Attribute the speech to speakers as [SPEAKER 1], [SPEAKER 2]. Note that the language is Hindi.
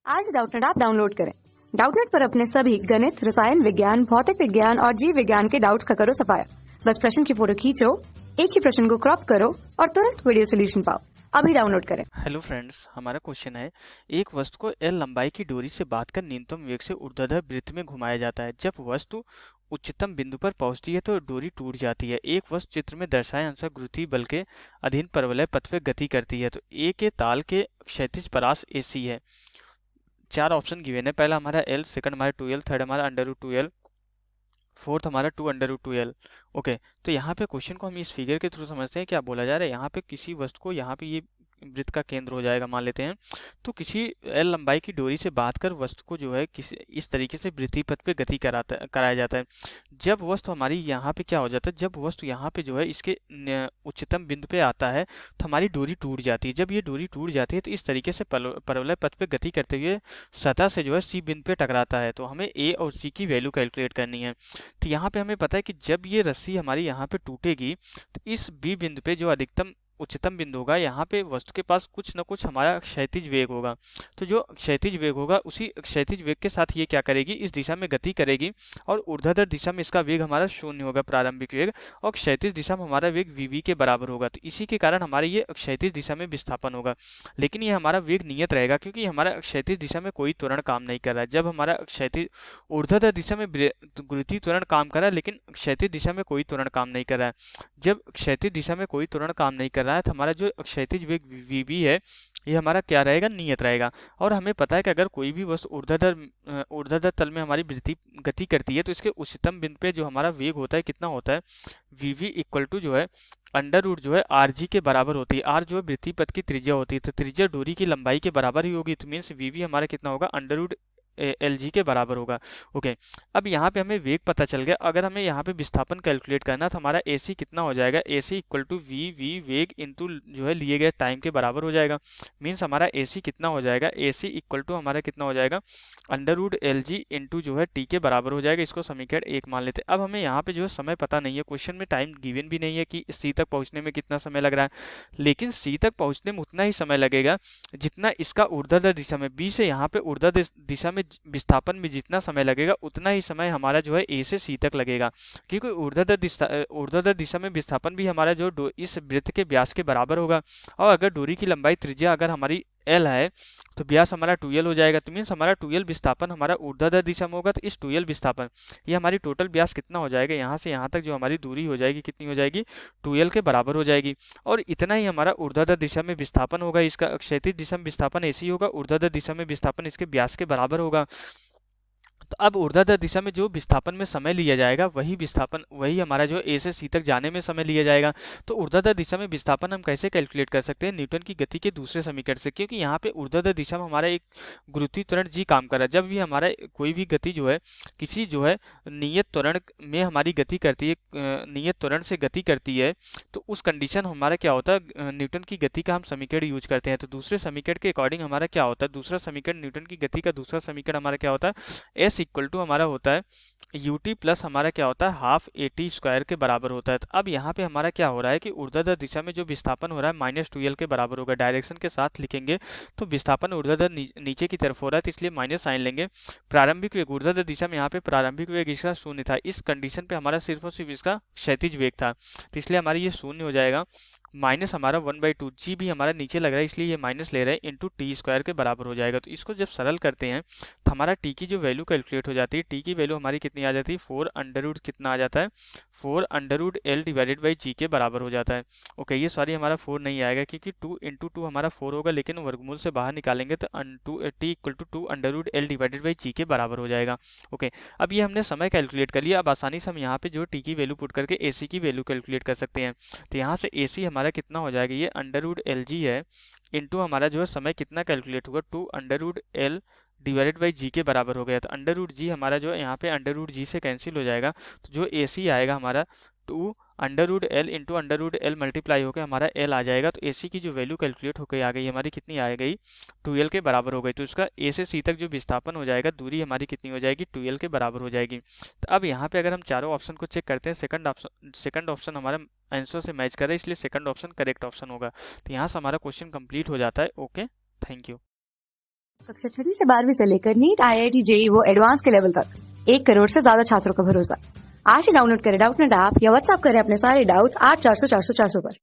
[SPEAKER 1] आज डाउटनेट ऐप डाउनलोड करें। डाउटनेट पर अपने सभी गणित, रसायन विज्ञान, भौतिक विज्ञान और जीव विज्ञान के डाउट्स का करो सफाया। बस प्रश्न की फोटो खींचो, एक ही प्रश्न को क्रॉप करो और तुरंत वीडियो सोल्यूशन पाओ। अभी डाउनलोड करें।
[SPEAKER 2] हेलो फ्रेंड्स, हमारा क्वेश्चन है एक वस्तु को एल लंबाई की डोरी से बांधकर न्यूनतम वेग से ऊर्ध्वाधर वृत्त में घुमाया जाता है। जब वस्तु उच्चतम बिंदु पर पहुंचती है तो डोरी टूट जाती है। एक वस्तु चित्र में दर्शाए अनुसार गुरुत्वीय बल के अधीन परवलय पथ पर गति करती है। तो ए के ताल के क्षैतिज परास AC है। चार ऑप्शन गिवन है। पहला हमारा एल, सेकंड हमारा 2L, थर्ड हमारा √2L, फोर्थ हमारा 2√2L। ओके, तो यहाँ पे क्वेश्चन को हम इस फिगर के थ्रू समझते हैं। क्या बोला जा रहा है, यहाँ पे किसी वस्तु को, यहाँ पे ये वृत्त का केंद्र हो जाएगा मान लेते हैं, तो किसी एल लंबाई की डोरी से बांधकर वस्तु को जो है किसी इस तरीके से वृत्तीय पथ पे गति कराया जाता है। जब वस्तु हमारी यहाँ पे क्या हो जाता है, जब वस्तु यहाँ पे जो है इसके उच्चतम बिंदु पे आता है तो हमारी डोरी टूट जाती है। जब ये डोरी टूट जाती है तो इस तरीके से परवलय पथ पे गति करते हुए सतह से जो है C बिंदु पे टकराता है। तो हमें A और C की वैल्यू कैलकुलेट करनी है। तो यहाँ पे हमें पता है कि जब ये रस्सी हमारी यहाँ पे टूटेगी तो इस B बिंदु पे जो अधिकतम उच्चतम बिंदु होगा, यहाँ पे वस्तु के पास कुछ न कुछ हमारा क्षैतिज वेग होगा। तो जो क्षैतिज वेग होगा उसी क्षैतिज वेग के साथ ये क्या करेगी, इस दिशा में गति करेगी और ऊर्ध्वाधर दिशा में इसका वेग हमारा 0 होगा, प्रारंभिक वेग, और क्षैतिज दिशा में हमारा वेग VV के बराबर होगा। तो इसी के कारण हमारे ये क्षैतिज दिशा में विस्थापन होगा। लेकिन ये हमारा वेग नियत रहेगा क्योंकि हमारा क्षैतिज दिशा में कोई त्वरण काम नहीं कर रहा है। जब हमारा क्षैतिज ऊर्ध्वाधर दिशा में गुरुत्वीय त्वरण काम कर रहा है लेकिन क्षैतिज दिशा में कोई त्वरण काम नहीं कर रहा है। जब क्षैतिज दिशा में कोई त्वरण काम नहीं कर रहा है तो हमारा जो क्षैतिज वेग VB है ये हमारा क्या रहेगा, नियत रहेगा। और हमें पता है कि अगर कोई भी वस्तु ऊर्ध्वाधर तल में हमारी वृत्ति गति करती है तो इसके उच्चतम बिंदु पे जो हमारा वेग होता है कितना होता है, VV इक्वल टू जो है अंडर रूट जो है RG के बराबर होती है। R जो है वृत्तीय पथ की त्रिज्या होती है, तो त्रिज्या डोरी की लंबाई के बराबर ही होगी। तो मीन्स VV हमारा कितना होगा, अंडर रूट LG के बराबर होगा। ओके, अब यहाँ पे हमें वेग पता चल गया। अगर हमें यहाँ पे विस्थापन कैलकुलेट करना तो हमारा AC कितना हो जाएगा, AC इक्वल टू VV वेग इंटू जो है लिए गए टाइम के बराबर हो जाएगा। मीन्स हमारा AC कितना हो जाएगा, AC इक्वल टू हमारा कितना हो जाएगा, अंडर रूट LG इंटू जो है T के बराबर हो जाएगा। इसको समीकरण 1 मान लेते हैं। अब हमें यहाँ पे जो है समय पता नहीं है, क्वेश्चन में टाइम गिवन भी नहीं है कि C तक पहुँचने में कितना समय लग रहा है, लेकिन C तक पहुँचने में उतना ही समय लगेगा जितना इसका ऊर्ध्वाधर दिशा में, B से यहाँ पे ऊर्ध्वाधर दिशा में विस्थापन में जितना समय लगेगा उतना ही समय हमारा जो है A से C तक लगेगा। क्योंकि ऊर्ध्वाधर दिशा में विस्थापन भी हमारा जो इस वृत्त के व्यास के बराबर होगा। और अगर डोरी की लंबाई त्रिज्या अगर हमारी L है तो व्यास हमारा 2L हो जाएगा। तो मीन्स हमारा 2L विस्थापन हमारा ऊर्ध्वाधर दिशा में होगा। तो इस 2L विस्थापन ये हमारी टोटल व्यास कितना हो जाएगा, यहाँ से यहाँ तक जो हमारी दूरी हो जाएगी कितनी हो जाएगी, 2L के बराबर हो जाएगी। और इतना ही हमारा ऊर्ध्वाधर दिशा में विस्थापन होगा। इसका क्षैतिज दिशा में विस्थापन AC होगा, ऊर्ध्वाधर दिशा में विस्थापन इसके व्यास के बराबर होगा। तो अब ऊर्ध्वाधर दिशा में जो विस्थापन में समय लिया जाएगा वही हमारा जो A से C तक जाने में समय लिया जाएगा। तो ऊर्ध्वाधर दिशा में विस्थापन हम कैसे कैलकुलेट कर सकते हैं, न्यूटन की गति के दूसरे समीकरण से। क्योंकि यहाँ पे ऊर्ध्वाधर दिशा में हमारा एक गुरुत्वीय त्वरण G काम कर रहा है। जब भी हमारा कोई भी गति जो है किसी जो है नियत त्वरण में हमारी गति करती है, नियत त्वरण से गति करती है, तो उस कंडीशन हमारा क्या होता है, न्यूटन की गति का हम समीकरण यूज करते हैं। तो दूसरे समीकरण के अकॉर्डिंग हमारा क्या होता है, दूसरा समीकरण न्यूटन की गति का दूसरा समीकरण हमारा क्या होता है, S इक्वल टू हमारा होता है UT प्लस हमारा क्या होता है, हाफ AT स्क्वायर के बराबर होता है। तो अब यहाँ पे हमारा क्या हो रहा है कि ऊर्ध्वाधर दिशा में जो विस्थापन हो रहा है -2L के बराबर होगा। डायरेक्शन के साथ लिखेंगे तो विस्थापन ऊर्ध्वाधर नीचे की तरफ हो रहा है, तो इसलिए माइनस साइन लेंगे। प्रारंभिक वेग ऊर्ध्वाधर दिशा में यहाँ पे प्रारंभिक वेग इसका 0 था। इस कंडीशन पे हमारा सिर्फ और सिर्फ इसका क्षैतिज वेग था, तो इसलिए हमारा ये 0 हो जाएगा। माइनस हमारा 1/2, G भी हमारा नीचे लग रहा है इसलिए ये माइनस ले रहे हैं, इंटू T स्क्वायर के बराबर हो जाएगा। तो इसको जब सरल करते हैं तो हमारा T की जो वैल्यू कैलकुलेट हो जाती है, T की वैल्यू हमारी कितनी आ जाती है, 4 अंडर रूट कितना आ जाता है, 4 under root L divided by G के बराबर हो जाता है। ओके, ये सॉरी हमारा 4 नहीं आएगा क्योंकि 2 इंटू 2 हमारा 4 होगा, लेकिन वर्गमूल से बाहर निकालेंगे तो T equal to 2 under root L divided by G के बराबर हो जाएगा। ओके, अब ये हमने समय कैलकुलेट कर लिया। अब आसानी से हम यहाँ पे जो T की वैल्यू पुट करके AC की वैल्यू कैलकुलेट कर सकते हैं। तो यहाँ से AC हमारा कितना हो जाएगा, ये अंडर रूट LG है इंटू हमारा जो है समय कितना कैलकुलेट होगा, 2 under root L divided by G के बराबर हो गया। तो अंडर रूट G हमारा जो है यहाँ पे अंडर रूट G से कैंसिल हो जाएगा। तो जो AC आएगा हमारा 2 under root L into under root L multiply होकर हमारा L आ जाएगा। तो AC की जो वैल्यू कैलकुलेट होकर आ गई हमारी कितनी आ गई, 2L के बराबर हो गई। तो इसका A से C तक जो विस्थापन हो जाएगा दूरी हमारी कितनी हो जाएगी, 2L के बराबर हो जाएगी। तो अब यहाँ पे अगर हम चारों ऑप्शन को चेक करते हैं, सेकंड ऑप्शन हमारा आंसर से मैच कर रहा है, इसलिए सेकंड ऑप्शन करेक्ट ऑप्शन होगा। तो यहाँ से हमारा क्वेश्चन कंप्लीट हो जाता है। Okay, thank you.
[SPEAKER 1] कक्षा 6वीं से 12वीं से लेकर नीट, IIT, जेईई वो एडवांस के लेवल तक 1 करोड़ से ज्यादा छात्रों का भरोसा। आज ही डाउनलोड करें डाउटनेट ऐप या व्हाट्सएप करें अपने सारे डाउट्स 8400 400 400 पर।